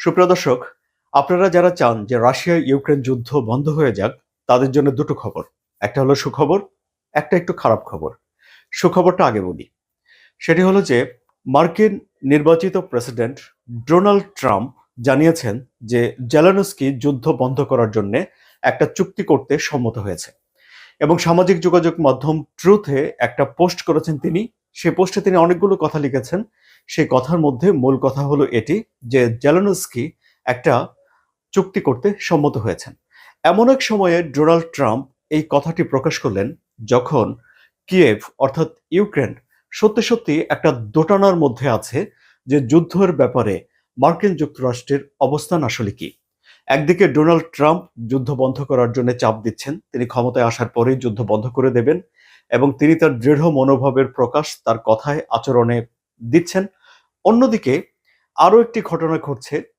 সুপ্রিয় দর্শক, আপনারা যারা চান যে রাশিয়া ইউক্রেন যুদ্ধ বন্ধ হয়ে যাক, তাদের জন্য দুটো খবর। একটা হলো সুখবর, একটা একটু খারাপ খবর। সুখবরটা আগে বলি। সেটি হলো যে মার্কিন নির্বাচিত প্রেসিডেন্ট ডোনাল্ড ট্রাম্প জানিয়েছেন যে জেলেনস্কি যুদ্ধ বন্ধ করার জন্য একটা চুক্তি করতে সম্মত হয়েছে এবং সামাজিক যোগাযোগ মাধ্যম ট্রুথে একটা পোস্ট করেছেন তিনি। সেই পোস্টে তিনি অনেকগুলো কথা লিখেছেন। সেই কথার মধ্যে মূল কথা হলো এটি যে জেলেনস্কি একটা চুক্তি করতে সম্মত হয়েছেন। এমন এক সময়ে ডোনাল্ড ট্রাম্প এই কথাটি প্রকাশ করলেন যখন কিয়েভ অর্থাৎ ইউক্রেন সত্যি সত্যি একটা দোটানার মধ্যে আছে যে যুদ্ধের ব্যাপারে মার্কিন যুক্তরাষ্ট্রের অবস্থান আসলে কি। একদিকে ডোনাল্ড ট্রাম্প যুদ্ধ বন্ধ করার জন্য চাপ দিচ্ছেন, তিনি ক্ষমতায় আসার পরেই যুদ্ধ বন্ধ করে দেবেন এবং তিনি তার দৃঢ় মনোভাবের প্রকাশ তার কথায় আচরণে দিচ্ছেন। অন্যদিকে আরো একটি ঘটনা ঘটছে